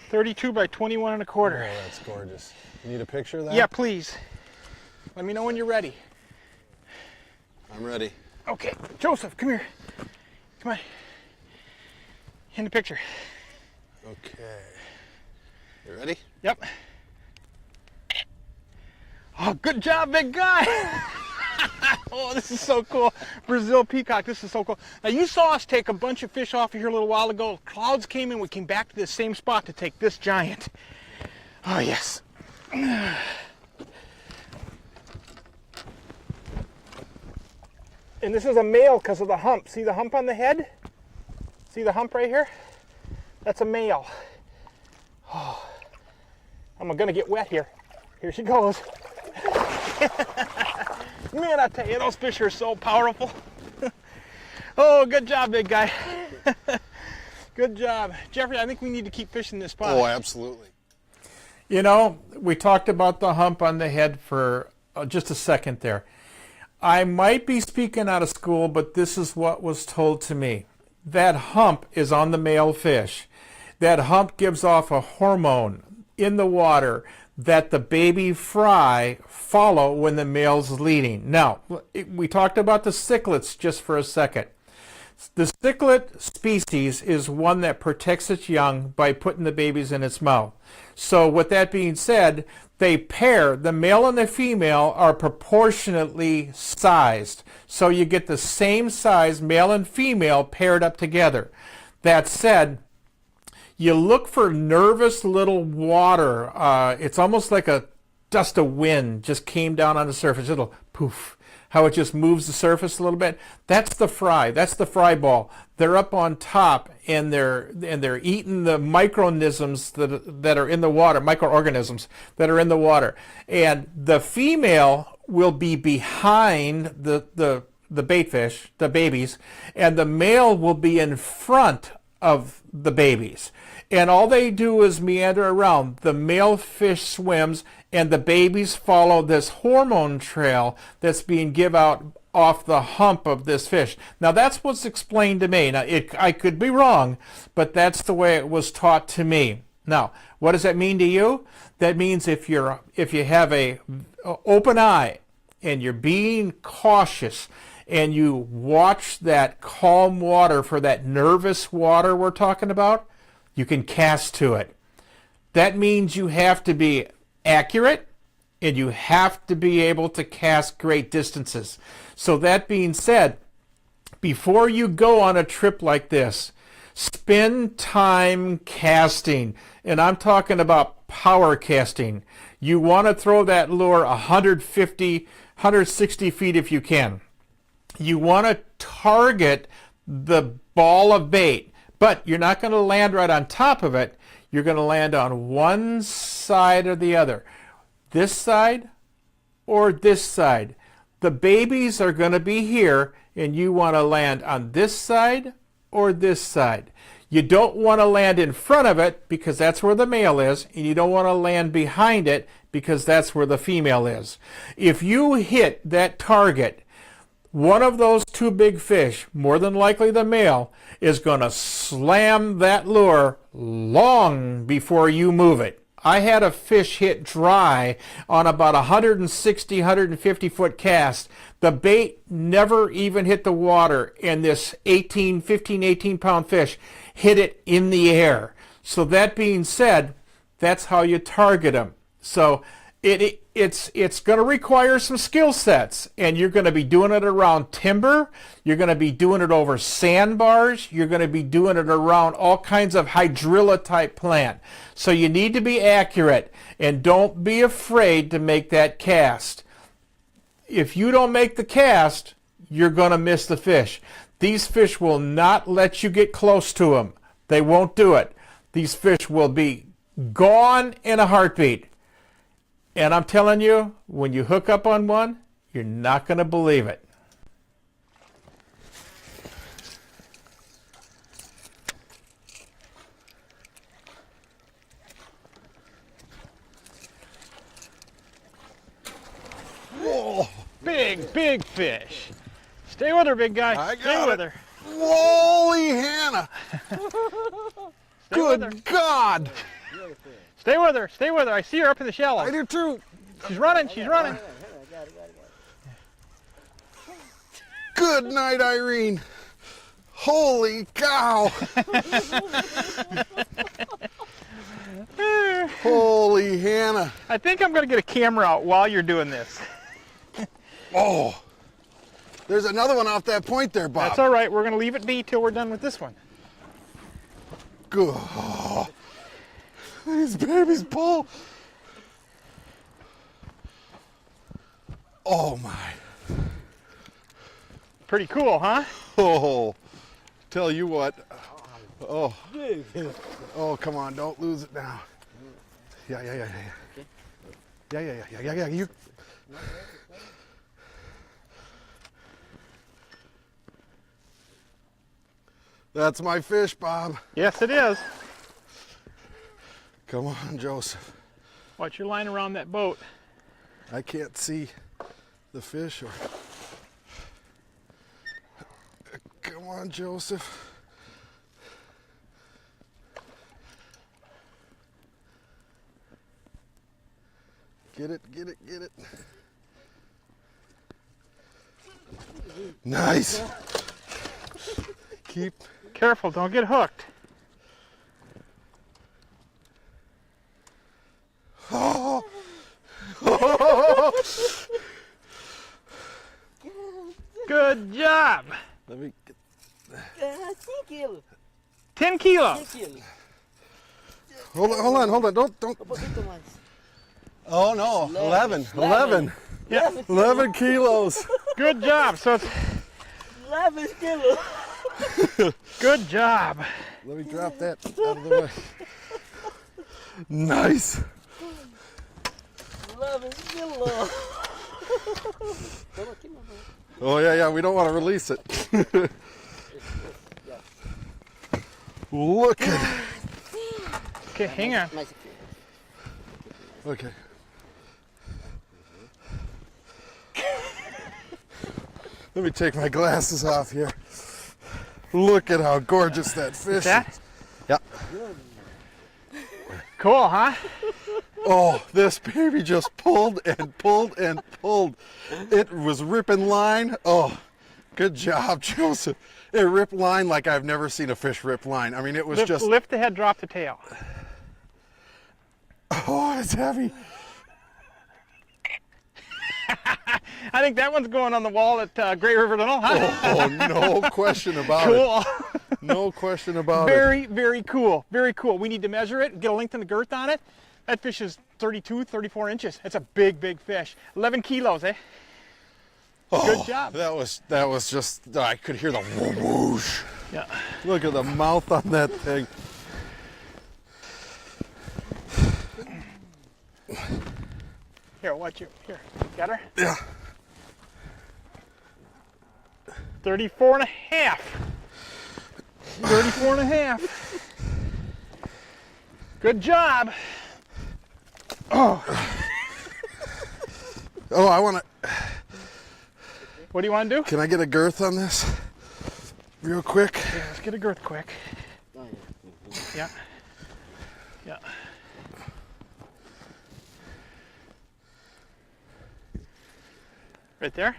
32 by 21 and a quarter. Oh, that's gorgeous. You need a picture of that? Yeah, please. Let me know when you're ready. I'm ready. Okay, Joseph, come here. Come on. In the picture. Okay. You ready? Yep. Oh, good job, big guy. Oh, this is so cool. Brazil peacock, this is so cool. Now, you saw us take a bunch of fish off of here a little while ago. Clouds came in, we came back to this same spot to take this giant. Oh, yes. And this is a male because of the hump. See the hump on the head? See the hump right here? That's a male. Oh, I'm gonna get wet here. Here she goes. Man, I tell you, those fish are so powerful. Oh, good job, big guy. Good job. Jeffrey, I think we need to keep fishing this spot. Oh, absolutely. You know, we talked about the hump on the head for just a second there. I might be speaking out of school, but this is what was told to me. That hump is on the male fish. That hump gives off a hormone in the water that the baby fry follow when the male's leading. Now, we talked about the cichlids just for a second. The cichlid species is one that protects its young by putting the babies in its mouth. So with that being said, they pair, the male and the female are proportionately sized. So you get the same size male and female paired up together. That said, you look for nervous little water. It's almost like a dust of wind just came down on the surface. It'll poof. How it just moves the surface a little bit. That's the fry. That's the fry ball. They're up on top and they're eating the microorganisms that are in the water, microorganisms that are in the water. And the female will be behind the bait fish, the babies, and the male will be in front of the babies. And all they do is meander around. The male fish swims and the babies follow this hormone trail that's being given out off the hump of this fish. Now that's what's explained to me. Now I could be wrong, but that's the way it was taught to me. Now, what does that mean to you? That means if you have a open eye and you're being cautious and you watch that calm water for that nervous water we're talking about, you can cast to it. That means you have to be accurate and you have to be able to cast great distances. So that being said, before you go on a trip like this, spend time casting. And I'm talking about power casting. You want to throw that lure 150, 160 feet if you can. You want to target the ball of bait, but you're not going to land right on top of it. You're going to land on one side or the other. This side or this side. The babies are going to be here, and you want to land on this side or this side. You don't want to land in front of it because that's where the male is, and you don't want to land behind it because that's where the female is. If you hit that target, one of those two big fish, more than likely the male, is going to slam that lure long before you move it. I had a fish hit dry on about 160, 150 foot cast. The bait never even hit the water, and this 15, 18 pound fish hit it in the air. So that being said, that's how you target them. So it's going to require some skill sets, and you're going to be doing it around timber. You're going to be doing it over sandbars. You're going to be doing it around all kinds of hydrilla type plant. So you need to be accurate, and don't be afraid to make that cast. If you don't make the cast, you're going to miss the fish. These fish will not let you get close to them. They won't do it. These fish will be gone in a heartbeat. And I'm telling you, when you hook up on one, you're not going to believe it. Whoa! Big fish. Stay with her, big guy. Stay with her. Holy Hannah! Good God! Stay with her. Stay with her. I see her up in the shallows. I do too. She's running. She's running. Good night, Irene. Holy cow! Holy Hannah! I think I'm going to get a camera out while you're doing this. Oh, there's another one off that point there, Bob. That's all right. We're going to leave it be till we're done with this one. Good. Oh, these babies pull. Oh my. Pretty cool, huh? Oh, tell you what. Oh. Oh, come on, don't lose it now. Yeah. Yeah. You. That's my fish, Bob. Yes, it is. Come on, Joseph. Watch your line around that boat. I can't see the fish. Come on, Joseph. Get it, get it, get it. Nice. Keep. Careful, don't get hooked. Oh. Good job. Let me get. 10 quilos. 10 kilos. 10 quilos. Hold on. Don't. Um pouquinho mais. Oh no, 11. 11. Yeah. 11 kilos. Good job. So it's 11 quilos. good job. Let me drop that out of the way. Nice. 11 quilos. Toma aqui, mamãe. Oh yeah, we don't want to release it. Look at Okay, hang on. Mais aqui. Okay. Let me take my glasses off here. Look at how gorgeous that fish That? is. Yeah. Cool, huh? Oh, this baby just pulled and pulled and pulled. It was ripping line. Oh, good job, Joseph. It ripped line like I've never seen a fish rip line. I mean, it was just, Lift the head, drop the tail. oh, it's heavy. I think that one's going on the wall at Great River Tunnel, huh? Oh, no question about it. Cool. No question about it. Very, very cool. Very cool. We need to measure it, get a length and a girth on it. That fish is 32, 34 inches. That's a big, big fish. 11 kilos, eh? Good job. That was just, I could hear the whoosh. Yeah. Look at the mouth on that thing. Here, watch you. Here, got her? Yeah. 34 and a half. 34 and a half. Good job. Oh, I want to, What do you want to do? can I get a girth on this? Real quick. Yeah, let's get a girth quick. Yeah. Yeah. Right there?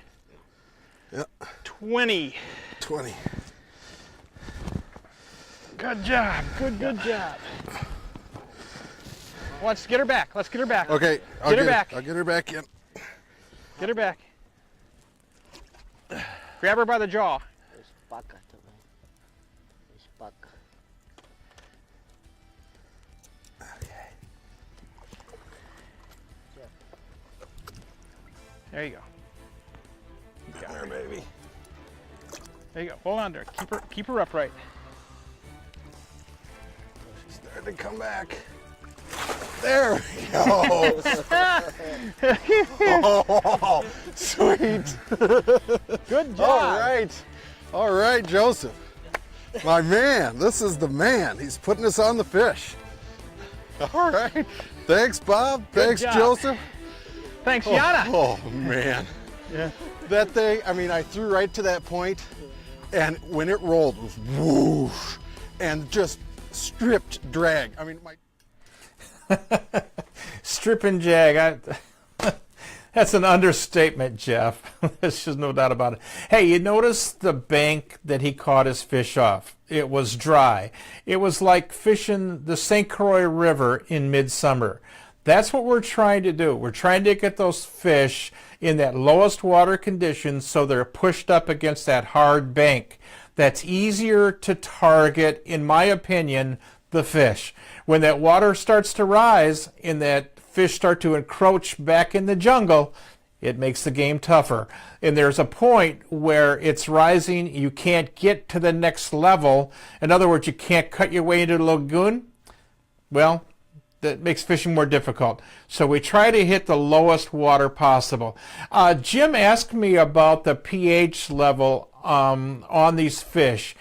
Yeah. 20. 20. Good job. Good job. Let's get her back. Let's get her back. Okay. Get her back. I'll get her back in. Get her back. Grab her by the jaw. Espaca também. Espaca. There you go. You got her. There, baby. There you go. Hold on to her. Keep her upright. She's starting to come back. There we go. Oh, sweet. Good job. All right, Joseph. My man, this is the man. He's putting us on the fish. All right. Thanks, Bob. Thanks, job. Joseph. Thanks, Yana. Oh, man. Yeah. That thing, I mean, I threw right to that point, and when it rolled, it was whoosh, and just stripped drag. I mean, my... Strip and jag. That's an understatement, Jeff. There's just no doubt about it. Hey, you notice the bank that he caught his fish off? It was dry. It was like fishing the St. Croix River in midsummer. That's what we're trying to do. We're trying to get those fish in that lowest water condition so they're pushed up against that hard bank. That's easier to target, in my opinion, the fish. When that water starts to rise and that fish start to encroach back in the jungle, it makes the game tougher. And there's a point where it's rising, you can't get to the next level. In other words, you can't cut your way into the lagoon. Well, that makes fishing more difficult. So we try to hit the lowest water possible. Jim asked me about the pH level on these fish.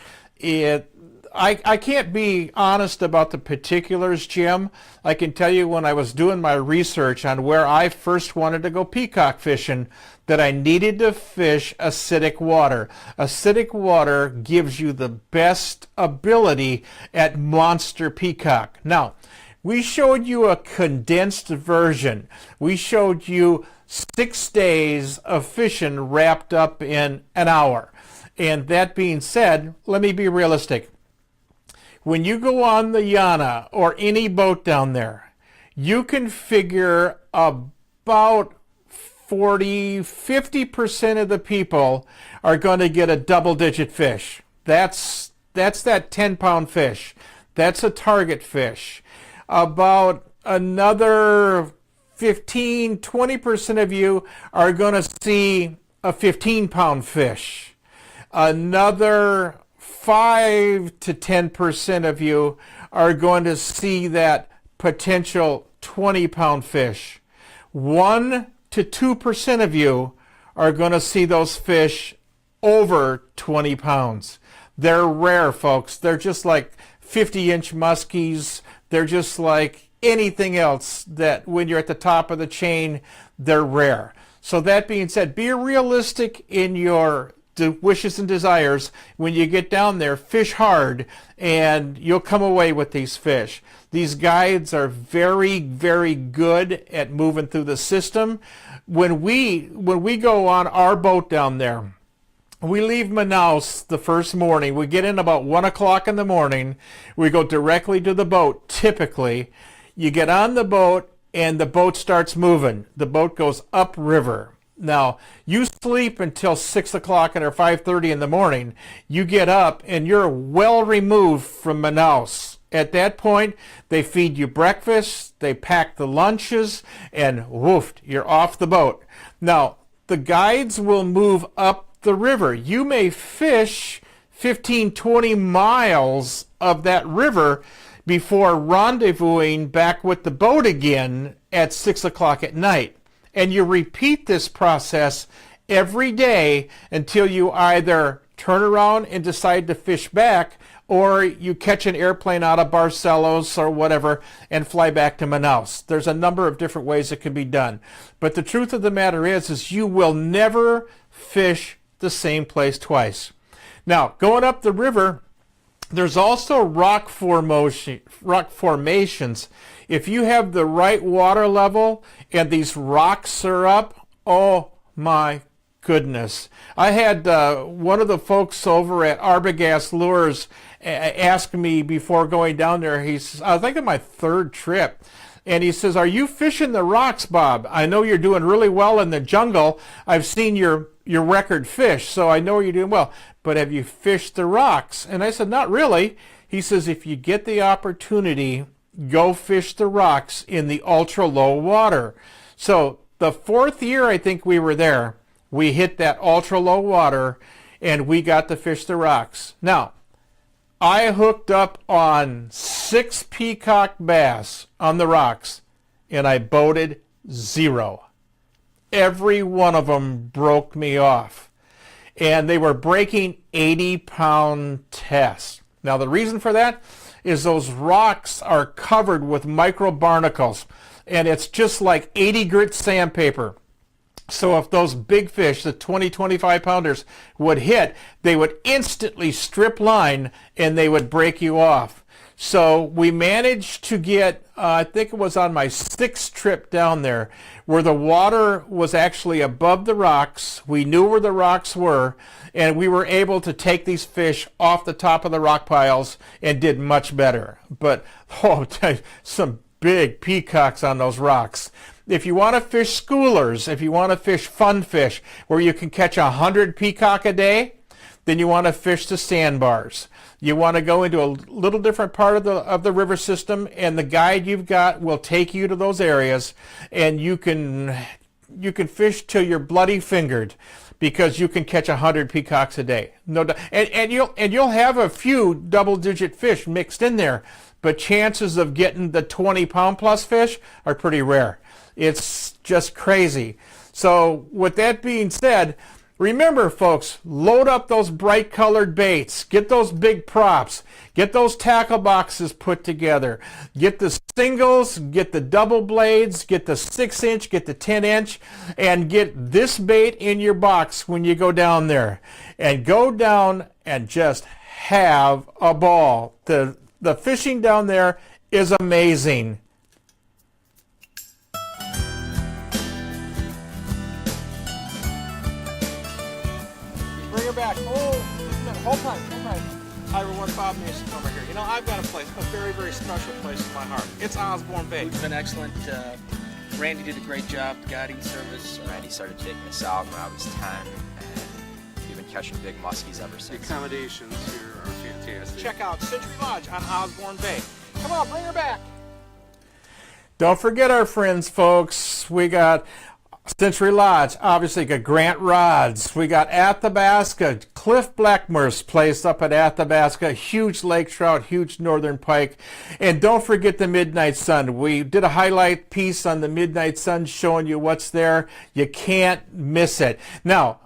I can't be honest about the particulars, Jim. I can tell you when I was doing my research on where I first wanted to go peacock fishing, that I needed to fish acidic water. Acidic water gives you the best ability at monster peacock. Now, We showed you a condensed version. We showed you 6 days of fishing wrapped up in an hour. And that being said, let me be realistic. When you go on the Yana or any boat down there, you can figure about 50% of the people are going to get a double-digit fish. That's that 10-pound fish. That's a target fish. About another 15-20% of you are going to see a 15-pound fish. Another 5 to 10% of you are going to see that potential 20-pound fish. 1 to 2% of you are going to see those fish over 20 pounds. They're rare, folks. They're just like 50-inch muskies. They're just like anything else that when you're at the top of the chain, they're rare. So that being said, be realistic in your wishes and desires. When you get down there, fish hard, and you'll come away with these fish. These guides are very, very good at moving through the system. When we go on our boat down there, we leave Manaus the first morning. We get in about 1 o'clock in the morning. We go directly to the boat, typically. You get on the boat, and the boat starts moving. The boat goes upriver. Now, you sleep until 6 o'clock or 5:30 in the morning. You get up, and you're well removed from Manaus. At that point, they feed you breakfast, they pack the lunches, and woof, you're off the boat. Now, the guides will move up the river. You may fish 15-20 miles of that river before rendezvousing back with the boat again at 6 o'clock at night. And you repeat this process every day until you either turn around and decide to fish back, or you catch an airplane out of Barcelos or whatever and fly back to Manaus. There's a number of different ways it can be done. But the truth of the matter is you will never fish the same place twice. Now, going up the river, there's also rock formations. If you have the right water level and these rocks are up, oh my goodness. I had one of the folks over at Arbogast Lures ask me before going down there. He says, I think on my third trip, and he says, "Are you fishing the rocks, Bob? I know you're doing really well in the jungle. I've seen your record fish, so I know you're doing well. But have you fished the rocks?" And I said, "Not really." He says, "If you get the opportunity, go fish the rocks in the ultra low water." So the 4th year I think we were there, we hit that ultra low water and we got to fish the rocks. Now, I hooked up on 6 peacock bass on the rocks and I boated 0. Every one of them broke me off. And they were breaking 80-pound tests. Now, the reason for that is those rocks are covered with micro barnacles, and it's just like 80 grit sandpaper. So if those big fish, the 20-25 pounders, would hit, they would instantly strip line and they would break you off. So we managed to get, I think it was on my 6th trip down there, where the water was actually above the rocks. We knew where the rocks were, and we were able to take these fish off the top of the rock piles and did much better. But, oh, some big peacocks on those rocks. If you want to fish schoolers, if you want to fish fun fish where you can catch 100 peacock a day, then you want to fish the sandbars. You want to go into a little different part of the river system, and the guide you've got will take you to those areas, and you can fish till you're bloody fingered, because you can catch 100 peacocks a day. No, and you'll have a few double-digit fish mixed in there, but chances of getting the 20-pound plus fish are pretty rare. It's just crazy. So with that being said, remember, folks, load up those bright colored baits. Get those big props. Get those tackle boxes put together. Get the singles, get the double blades, get the 6-inch, get the 10-inch, and get this bait in your box when you go down there. And go down and just have a ball. The fishing down there is amazing. Bring her back. Oh, just a minute. Hold tight. Hi everyone, Bob Mehsikomer here. You know, I've got a place, a very, very special place in my heart. It's Osborne Bay. It's been excellent. Randy did a great job guiding service. Randy started taking us out when I was 10, and we've been catching big muskies ever The since. accommodations here are fantastic. Check out Century Lodge on Osborne Bay. Come on, bring her back. Don't forget our friends, folks. We got Century Lodge, obviously got Grant Rods. We got Athabasca, Cliff Blackmore's place up at Athabasca, huge lake trout, huge northern pike. And don't forget the Midnight Sun. We did a highlight piece on the Midnight Sun showing you what's there. You can't miss it. Now,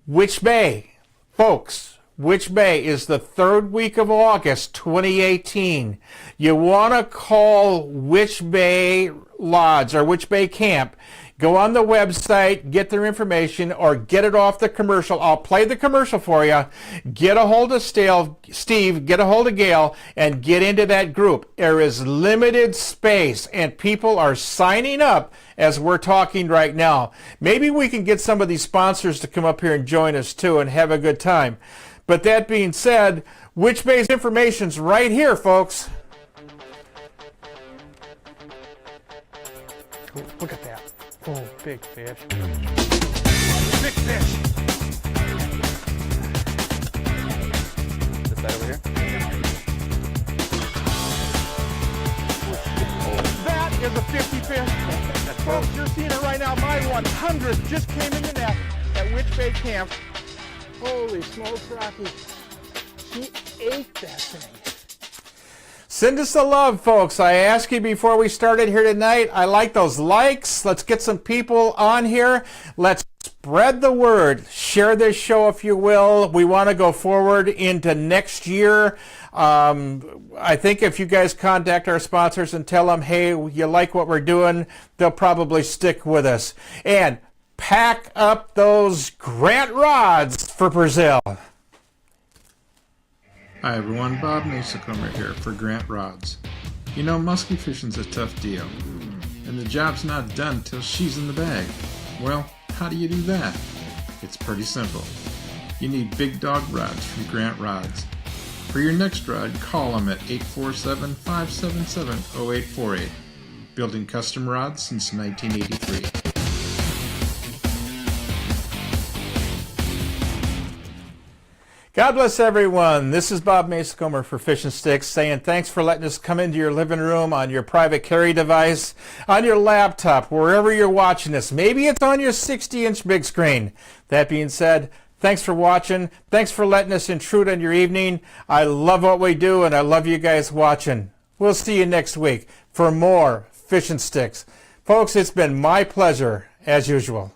which bay? Folks, which bay is the third week of August 2018? You want to call Which Bay Lodge or Which Bay Camp. Go on the website, get their information, or get it off the commercial. I'll play the commercial for you. Get a hold of Steve, get a hold of Gail, and get into that group. There is limited space, and people are signing up as we're talking right now. Maybe we can get some of these sponsors to come up here and join us too and have a good time. But that being said, Which Bay's information's right here, folks. Oh, look at that. Oh, big fish. Big fish. This side over here? That is a 50 fish. Folks, you're seeing it right now. My 100th just came in the net at Which Bay Camp. Holy smokes, Rocky. She ate that thing. Send us the love, folks. I asked you before we started here tonight. I like those likes. Let's get some people on here. Let's spread the word. Share this show if you will. We want to go forward into next year. I think if you guys contact our sponsors and tell them, hey, you like what we're doing, they'll probably stick with us. And pack up those Grant rods for Brazil. Hi everyone, Bob Mehsikomer here for Grant Rods. You know, musky fishing's a tough deal, and the job's not done till she's in the bag. Well, how do you do that? It's pretty simple. You need big dog rods from Grant Rods. For your next rod, call them at 847-577-0848. Building custom rods since 1983. God bless everyone. This is Bob Mehsikomer for Fish and Sticks saying thanks for letting us come into your living room, on your private carry device, on your laptop, wherever you're watching this. Maybe it's on your 60-inch big screen. That being said, thanks for watching. Thanks for letting us intrude on your evening. I love what we do, and I love you guys watching. We'll see you next week for more Fish and Sticks. Folks, it's been my pleasure, as usual.